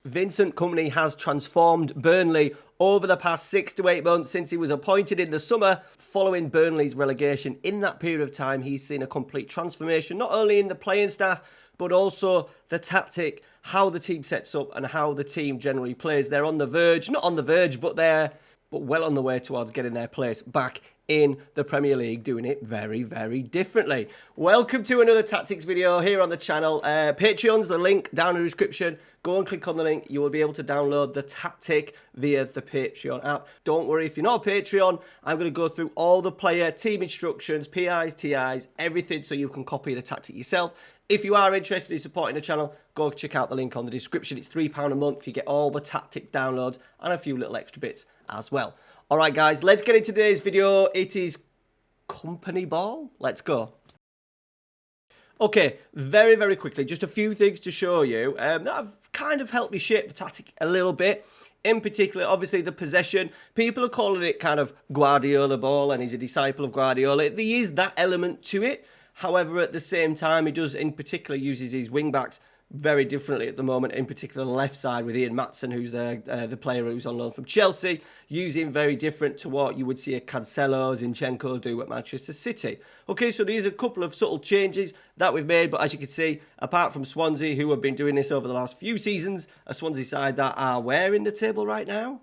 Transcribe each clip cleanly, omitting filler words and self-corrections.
Vincent Kompany has transformed Burnley over the past 6 to 8 months since he was appointed in the summer. Following Burnley's relegation, in that period of time, he's seen a complete transformation, not only in the playing staff, but also the tactic, how the team sets up and how the team generally plays. They're on the verge, not on the verge, but well on the way towards getting their place back in the Premier League, doing it very, very differently. Welcome to another tactics video here on the channel. Patreon's the link down in the description. Go and click on the link. You will be able to download the tactic via the Patreon app. Don't worry, if you're not a Patreon, I'm going to go through all the player team instructions, PIs, TIs, everything, so you can copy the tactic yourself. If you are interested in supporting the channel, go check out the link on the description. It's £3 a month. You get all the tactic downloads and a few little extra bits as well. All right, guys, let's get into today's video. It is company ball. Let's go. Okay, very, very quickly, just a few things to show you that have kind of helped me shape the tactic a little bit. In particular, obviously, the possession. People are calling it kind of Guardiola ball, and he's a disciple of Guardiola. There is that element to it. However, at the same time, he does, in particular, uses his wing-backs very differently at the moment, in particular the left side with Ian Maatsen, who's the player who's on loan from Chelsea, using very different to what you would see a Cancelo, Zinchenko do at Manchester City. Okay, so these are a couple of subtle changes that we've made, but as you can see, apart from Swansea, who have been doing this over the last few seasons, a Swansea side that are where in the table right now?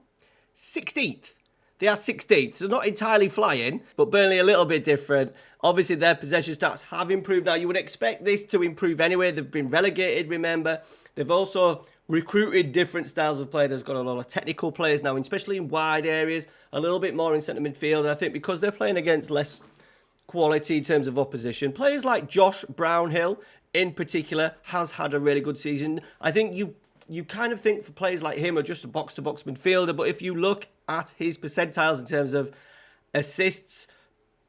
16th. They are 16th, so not entirely flying, but Burnley a little bit different. Obviously, their possession stats have improved now. You would expect this to improve anyway. They've been relegated, remember. They've also recruited different styles of play. They've got a lot of technical players now, especially in wide areas, a little bit more in centre midfield. And I think because they're playing against less quality in terms of opposition, players like Josh Brownhill, in particular, has had a really good season. I think you kind of think for players like him are just a box-to-box midfielder, but if you look at his percentiles in terms of assists,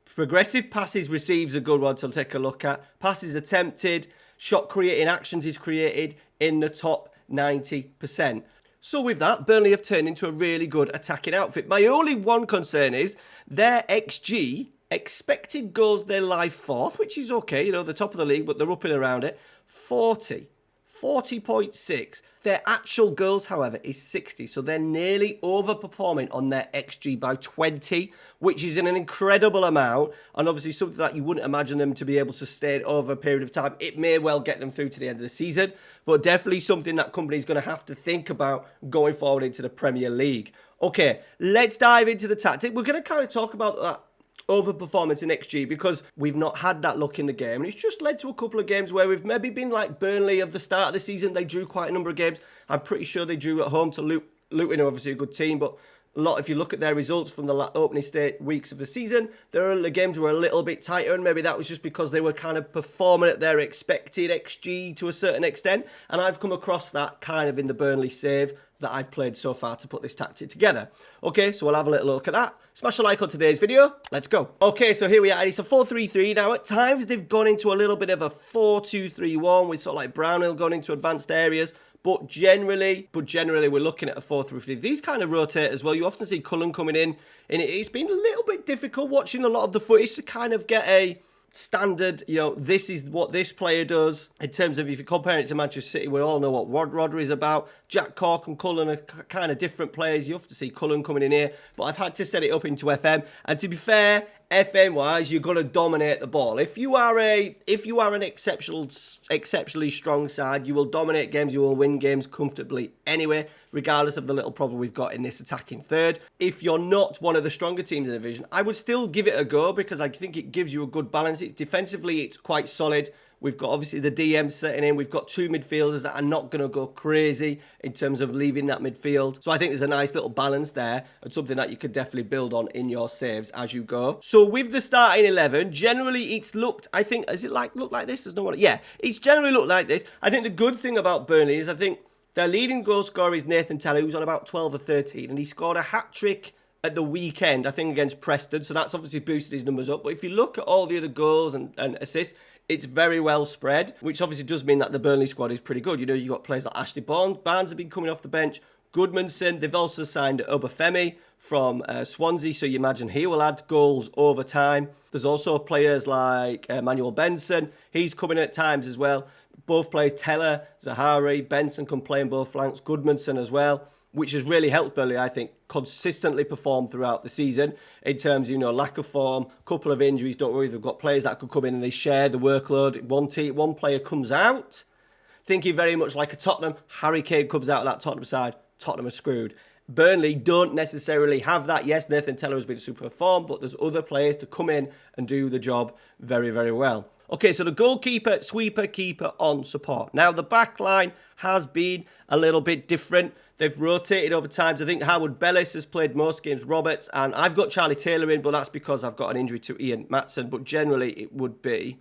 progressive passes receives a good one to take a look at. Passes attempted, shot creating actions he's created in the top 90%. So with that, Burnley have turned into a really good attacking outfit. My only one concern is their XG, expected goals, they lie fourth, which is okay, you know, the top of the league, but they're up and around it, 40.6. Their actual goals, however, is 60. So they're nearly overperforming on their XG by 20, which is an incredible amount. And obviously something that you wouldn't imagine them to be able to sustain over a period of time. It may well get them through to the end of the season, but definitely something that company's going to have to think about going forward into the Premier League. Okay, let's dive into the tactic. We're going to kind of talk about that overperformance in XG because we've not had that look in the game, and it's just led to a couple of games where we've maybe been like Burnley of the start of the season. They drew quite a number of games. I'm pretty sure they drew at home to Luton, obviously a good team, but a lot, if you look at their results from the opening weeks of the season, the games were a little bit tighter, and maybe that was just because they were kind of performing at their expected XG to a certain extent, and I've come across that kind of in the Burnley save that I've played so far to put this tactic together. Okay, so we'll have a little look at that. Smash a like on today's video. Let's go. Okay, so here we are. It's a 4-3-3. Now, at times, they've gone into a little bit of a 4-2-3-1 with sort of like Brownhill going into advanced areas. But generally, we're looking at a 4-3-3. These kind of rotate as well. You often see Cullen coming in, and it's been a little bit difficult watching a lot of the footage to kind of get a standard, you know, this is what this player does in terms of if you compare it to Manchester City, we all know what Rodri is about. Jack Cork and Cullen are kind of different players. You have to see Cullen coming in here, but I've had to set it up into FM. And to be fair, FM wise, you're going to dominate the ball. If you are an exceptionally strong side, you will dominate games, you will win games comfortably anyway, regardless of the little problem we've got in this attacking third. If you're not one of the stronger teams in the division, I would still give it a go because I think it gives you a good balance. It's defensively, it's quite solid. We've got obviously the DM setting in. We've got two midfielders that are not going to go crazy in terms of leaving that midfield. So I think there's a nice little balance there and something that you could definitely build on in your saves as you go. So with the starting 11, generally it's looked, I think, has it looked like this? There's no one. Yeah, it's generally looked like this. I think the good thing about Burnley is I think their leading goal scorer is Nathan Tella, who's on about 12 or 13, and he scored a hat-trick at the weekend, I think, against Preston. So that's obviously boosted his numbers up. But if you look at all the other goals and assists, it's very well spread, which obviously does mean that the Burnley squad is pretty good. You know, you've got players like Ashley Barnes have been coming off the bench. Goodmanson, they've also signed Obafemi from Swansea, so you imagine he will add goals over time. There's also players like Emmanuel Benson. He's coming at times as well. Both players, Teller, Zahari, Benson can play on both flanks, Goodmanson as well, which has really helped Burnley, I think, consistently perform throughout the season in terms of, lack of form, couple of injuries. Don't worry, they've got players that could come in and they share the workload. One player comes out, thinking very much like a Tottenham. Harry Kane comes out of that Tottenham side, Tottenham are screwed. Burnley don't necessarily have that. Yes, Nathan Teller has been super form, but there's other players to come in and do the job very, very well. Okay, so the goalkeeper, sweeper, keeper on support. Now, the back line has been a little bit different. They've rotated over times. I think Howard Bellis has played most games, Roberts, and I've got Charlie Taylor in, but that's because I've got an injury to Ian Maatsen. But generally, it would be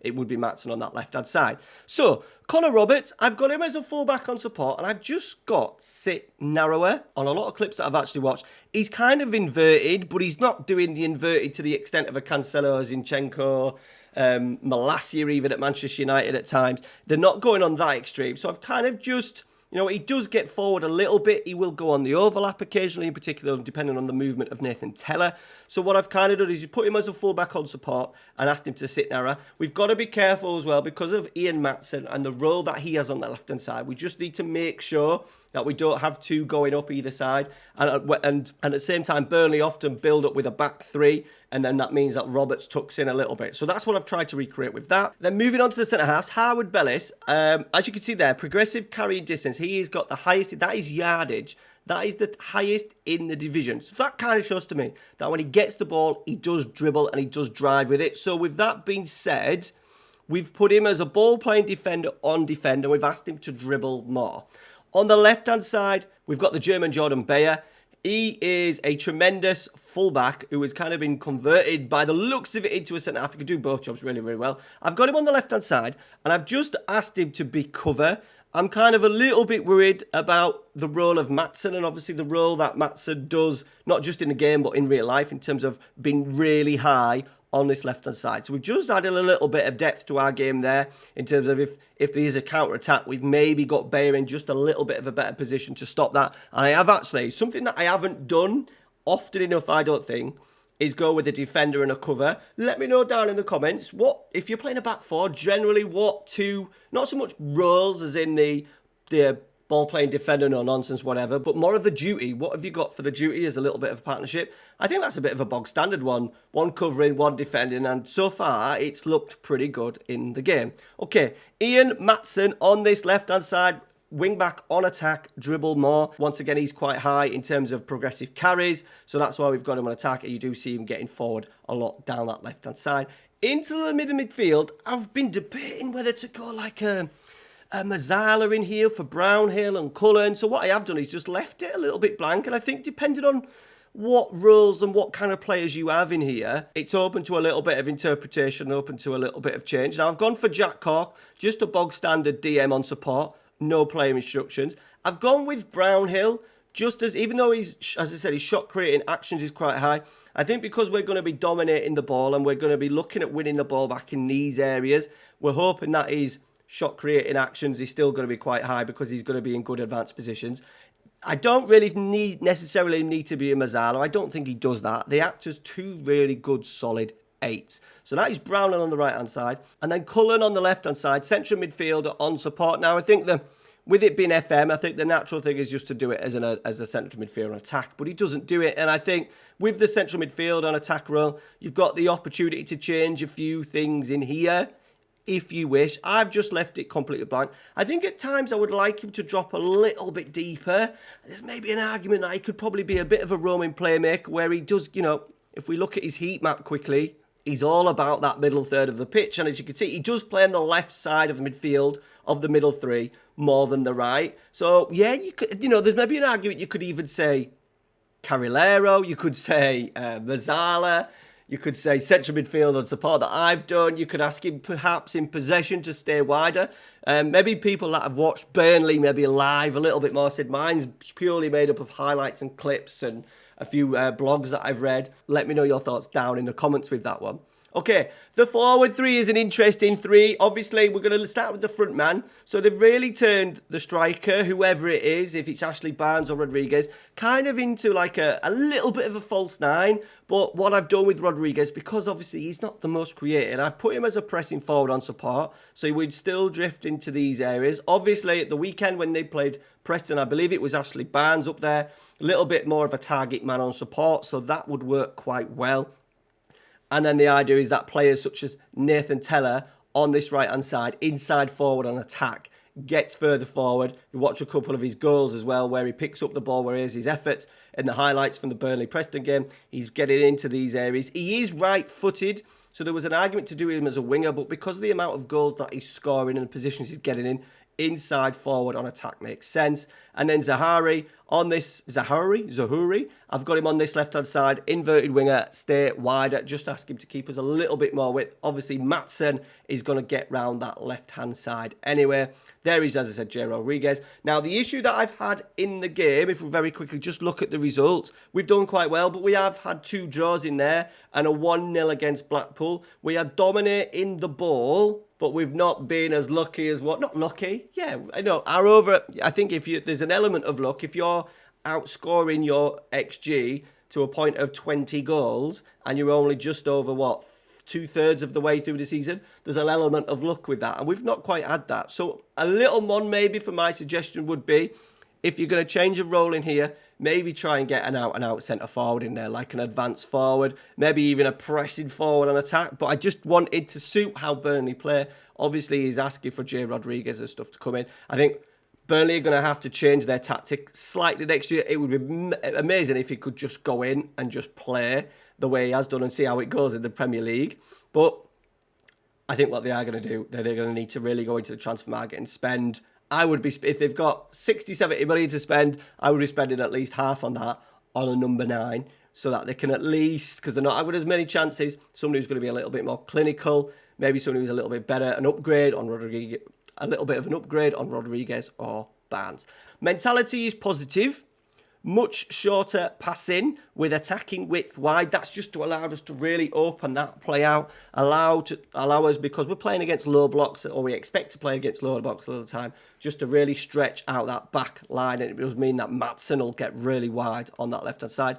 Maatsen on that left-hand side. So, Connor Roberts, I've got him as a fullback on support, and I've just got sit narrower on a lot of clips that I've actually watched. He's kind of inverted, but he's not doing the inverted to the extent of a Cancelo, Zinchenko, Malacia even at Manchester United at times. They're not going on that extreme. So I've kind of just... he does get forward a little bit. He will go on the overlap occasionally, in particular, depending on the movement of Nathan Teller. So what I've kind of done is you put him as a fullback on support and asked him to sit narrow. We've got to be careful as well because of Ian Maatsen and the role that he has on the left-hand side. We just need to make sure that we don't have two going up either side. And at the same time, Burnley often build up with a back three, and then that means that Roberts tucks in a little bit. So that's what I've tried to recreate with that. Then moving on to the centre-halves, Howard Bellis, as you can see there, progressive carrying distance. He has got the highest, that is yardage. That is the highest in the division. So that kind of shows to me that when he gets the ball, he does dribble and he does drive with it. So with that being said, we've put him as a ball-playing defender on defender. We've asked him to dribble more. On the left-hand side, we've got the German Jordan Bayer. He is a tremendous fullback who has kind of been converted by the looks of it into a centre-half. He can do both jobs really, really well. I've got him on the left-hand side, and I've just asked him to be cover. I'm kind of a little bit worried about the role of Maatsen and obviously the role that Maatsen does, not just in the game, but in real life in terms of being really high on this left-hand side. So we've just added a little bit of depth to our game there in terms of if there's a counter-attack, we've maybe got Bayer in just a little bit of a better position to stop that. And I have actually, something that I haven't done often enough, I don't think, is go with a defender and a cover. Let me know down in the comments, what if you're playing a back four, generally what two, not so much roles as in the ball-playing defender, no nonsense, whatever, but more of the duty. What have you got for the duty as a little bit of a partnership? I think that's a bit of a bog-standard one. One covering, one defending, and so far, it's looked pretty good in the game. Okay, Ian Maatsen on this left-hand side, wing-back on attack, dribble more. Once again, he's quite high in terms of progressive carries, so that's why we've got him on attack, and you do see him getting forward a lot down that left-hand side. Into the midfield, I've been debating whether to go like a Mazzala in here for Brownhill and Cullen. So what I have done is just left it a little bit blank. And I think depending on what roles and what kind of players you have in here, it's open to a little bit of interpretation, open to a little bit of change. Now I've gone for Jack Cork, just a bog standard DM on support, no player instructions. I've gone with Brownhill, just as, even though he's, as I said, his shot creating actions is quite high. I think because we're going to be dominating the ball and we're going to be looking at winning the ball back in these areas, we're hoping that his shot creating actions is still going to be quite high because he's going to be in good advanced positions. I don't really necessarily need to be a Mazzala. I don't think he does that. They act as two really good, solid eights. So that is Brownhill on the right-hand side. And then Cullen on the left-hand side, central midfielder on support. Now, I think with it being FM, I think the natural thing is just to do it as a central midfielder on attack. But he doesn't do it. And I think with the central midfield on attack role, you've got the opportunity to change a few things in here if you wish. I've just left it completely blank. I think at times I would like him to drop a little bit deeper. There's maybe an argument that he could probably be a bit of a roaming playmaker where he does, if we look at his heat map quickly, he's all about that middle third of the pitch. And as you can see, he does play on the left side of the midfield of the middle three more than the right. So, yeah, you could, there's maybe an argument you could even say Carrilero, you could say Mazzala, you could say central midfield on support that I've done. You could ask him perhaps in possession to stay wider. Maybe people that have watched Burnley maybe live a little bit more said mine's purely made up of highlights and clips and a few blogs that I've read. Let me know your thoughts down in the comments with that one. Okay, the forward three is an interesting three. Obviously, we're going to start with the front man. So they've really turned the striker, whoever it is, if it's Ashley Barnes or Rodriguez, kind of into like a little bit of a false nine. But what I've done with Rodriguez, because obviously he's not the most creative, I've put him as a pressing forward on support. So he would still drift into these areas. Obviously, at the weekend when they played Preston, I believe it was Ashley Barnes up there. A little bit more of a target man on support. So that would work quite well. And then the idea is that players such as Nathan Teller on this right-hand side, inside forward on attack, gets further forward. You watch a couple of his goals as well, where he picks up the ball, where he has his efforts in the highlights from the Burnley-Preston game. He's getting into these areas. He is right-footed, so there was an argument to do him as a winger, but because of the amount of goals that he's scoring and the positions he's getting in, inside forward on attack makes sense. And then Zahuri on this, Zahuri, I've got him on this left-hand side, inverted winger, stay wider, just ask him to keep us a little bit more width. Obviously, Maatsen is going to get round that left-hand side anyway. There is, as I said, Jay Rodriguez. Now, the issue that I've had in the game, if we very quickly just look at the results, we've done quite well, but we have had 2 draws in there and a 1-0 against Blackpool. We are dominating the ball, but we've not been as lucky as what? Not lucky. Yeah, I know. I think there's an element of luck. If you're outscoring your XG to a point of 20 goals and you're only just over, 2/3 of the way through the season, there's an element of luck with that. And we've not quite had that. So a little one maybe for my suggestion would be, if you're going to change a role in here, maybe try and get an out-and-out centre forward in there, like an advanced forward, maybe even a pressing forward on attack. But I just wanted to suit how Burnley play. Obviously, he's asking for Jay Rodriguez and stuff to come in. I think Burnley are going to have to change their tactic slightly next year. It would be amazing if he could just go in and just play the way he has done and see how it goes in the Premier League. But I think what they are going to do, they're going to need to really go into the transfer market and spend. I would be, if they've got 60, 70 million to spend, I would be spending at least half on that on a number 9 so that they can at least, because they're not having as many chances, somebody who's going to be a little bit more clinical, maybe somebody who's a little bit better, an upgrade on Rodriguez, a little bit of an upgrade on Rodriguez or Barnes. Mentality is positive. Much shorter passing with attacking width wide. That's just to allow us to really open that play out. Allow us, because we're playing against low blocks, or we expect to play against low blocks all the time, just to really stretch out that back line. And it does mean that Maatsen will get really wide on that left-hand side.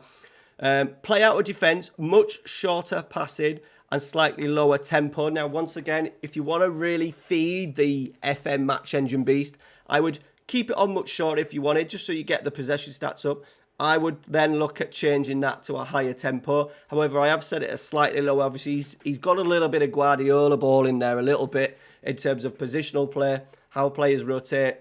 Play out of defence, much shorter passing and slightly lower tempo. Now, once again, if you want to really feed the FM match engine beast, I would keep it on much shorter if you wanted, just so you get the possession stats up. I would then look at changing that to a higher tempo. However, I have set it as slightly lower. Obviously, he's got a little bit of Guardiola ball in there, a little bit in terms of positional play, how players rotate.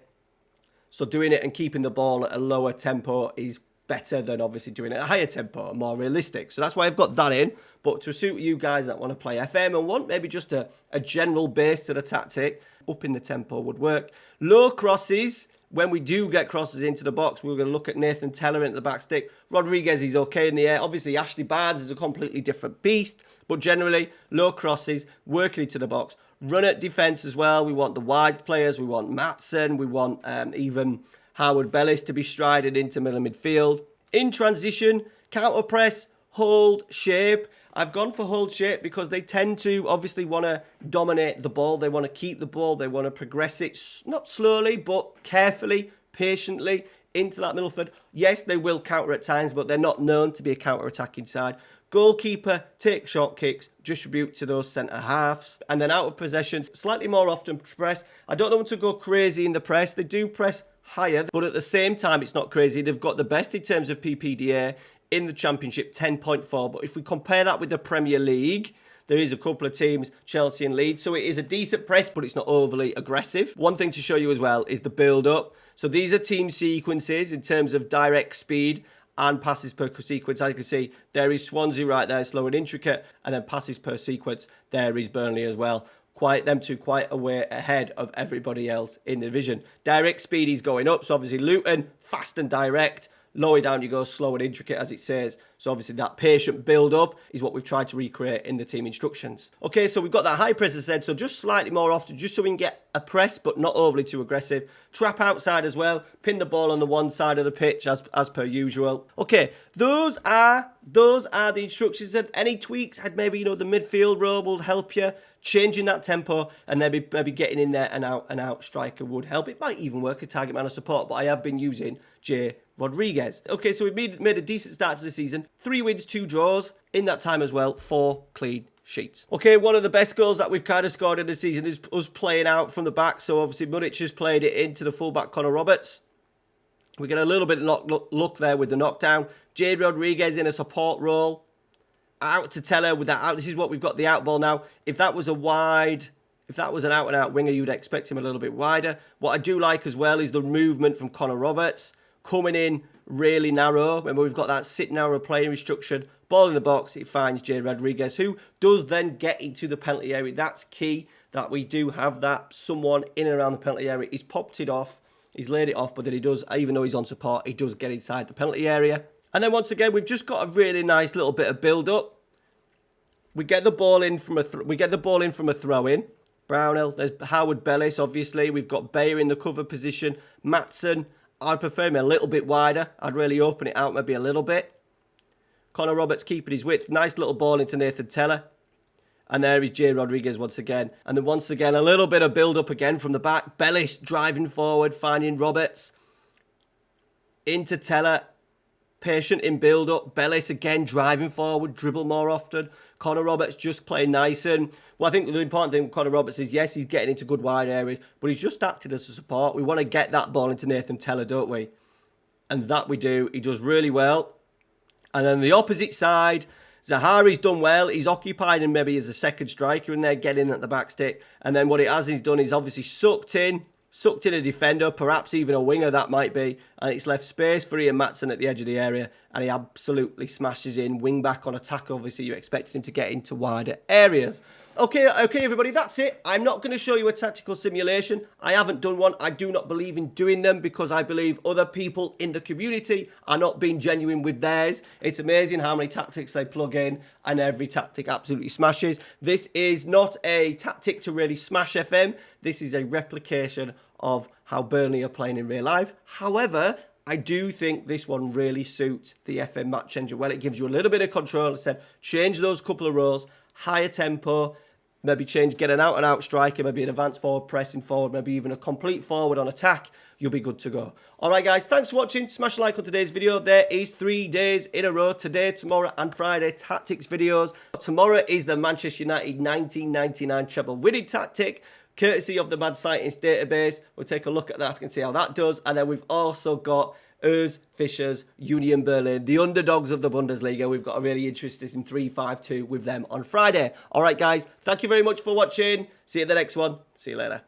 So doing it and keeping the ball at a lower tempo is better than obviously doing it at a higher tempo, more realistic. So that's why I've got that in. But to suit you guys that want to play FM and want maybe just a general base to the tactic, up in the tempo would work. Low crosses. When we do get crosses into the box, we're going to look at Nathan Teller into the back stick. Rodriguez is okay in the air. Obviously, Ashley Barnes is a completely different beast. But generally, low crosses, working into the box. Run at defence as well. We want the wide players. We want Maatsen. We want even Howard Bellis to be striding into middle midfield. In transition, counter press, hold, shape. I've gone for hold shape because they tend to obviously want to dominate the ball. They want to keep the ball. They want to progress it, not slowly, but carefully, patiently into that middle third. Yes, they will counter at times, but they're not known to be a counter-attacking side. Goalkeeper, take short kicks, distribute to those centre halves. And then out of possession, slightly more often press. I don't want to go crazy in the press. They do press higher, but at the same time, it's not crazy. They've got the best in terms of PPDA in the Championship, 10.4. But if we compare that with the Premier League, there is a couple of teams, Chelsea and Leeds. So it is a decent press, but it's not overly aggressive. One thing to show you as well is the build-up. So these are team sequences in terms of direct speed and passes per sequence. As you can see, there is Swansea right there, slow and intricate. And then passes per sequence, there is Burnley as well. Quite a way ahead of everybody else in the division. Direct speed is going up. So obviously Luton, fast and direct. lower down you go, slow and intricate as it says. So obviously that patient build-up is what we've tried to recreate in the team instructions. Okay, so we've got that high press as I said, so just slightly more often, just so we can get a press, but not overly too aggressive. Trap outside as well, pin the ball on the one side of the pitch as per usual. Okay, those are the instructions. And any tweaks, I'd maybe, the midfield role will help you. Changing that tempo and maybe getting in there an out striker would help. It might even work a target man of support, but I have been using J. Rodriguez. Okay, so we've made a decent start to the season. 3 wins, 2 draws. In that time as well, 4 clean sheets. Okay, one of the best goals that we've kind of scored in the season is us playing out from the back. So obviously Munich has played it into the fullback Connor Roberts. We get a little bit of luck there with the knockdown. J. Rodriguez in a support role. Out to Teller with that out. This is what we've got the out ball now. If that was an out and out winger, you'd expect him a little bit wider. What I do like as well is the movement from Connor Roberts coming in really narrow. Remember, we've got that sit narrow playing restriction. Ball in the box, it finds J. Rodriguez, who does then get into the penalty area. That's key, that we do have that someone in and around the penalty area. He's popped it off, he's laid it off, but then he does, even though he's on support, he does get inside the penalty area. And then once again, we've just got a really nice little bit of build-up. We get the ball in from a throw-in. Brownhill, there's Howard Bellis, obviously. We've got Bayer in the cover position. Matson, I'd prefer him a little bit wider. I'd really open it out maybe a little bit. Connor Roberts keeping his width. Nice little ball into Nathan Teller. And there is J. Rodriguez once again. And then once again, a little bit of build-up again from the back. Bellis driving forward, finding Roberts. Into Teller. Patient in build-up. Bellis again driving forward, dribble more often. Connor Roberts just playing nice. And well, I think the important thing with Connor Roberts is, yes, he's getting into good wide areas, but he's just acted as a support. We want to get that ball into Nathan Teller, don't we? And that we do. He does really well. And then the opposite side, Zahari's done well. He's occupied him maybe as a second striker in there, getting at the back stick. And then what he has done is obviously sucked in a defender, perhaps even a winger that might be, and it's left space for Ian Matson at the edge of the area, and he absolutely smashes in, wing back on attack. Obviously, you expected him to get into wider areas. Okay, everybody, that's it. I'm not going to show you a tactical simulation. I haven't done one. I do not believe in doing them because I believe other people in the community are not being genuine with theirs. It's amazing how many tactics they plug in and every tactic absolutely smashes. This is not a tactic to really smash FM. This is a replication of how Burnley are playing in real life. However, I do think this one really suits the FM match engine well. It gives you a little bit of control. Instead, change those couple of roles, higher tempo, maybe get an out-and-out striker, maybe an advanced forward, pressing forward, maybe even a complete forward on attack. You'll be good to go. All right, guys, thanks for watching. Smash a like on today's video. There is 3 days in a row, today, tomorrow, and Friday, tactics videos. Tomorrow is the Manchester United 1999 treble winning tactic, courtesy of the Mad Scientist database. We'll take a look at that and see how that does. And then we've also got Urs Fischer's Union Berlin, the underdogs of the Bundesliga. We've got a really interesting 3-5-2 with them on Friday. All right, guys, thank you very much for watching. See you at the next one. See you later.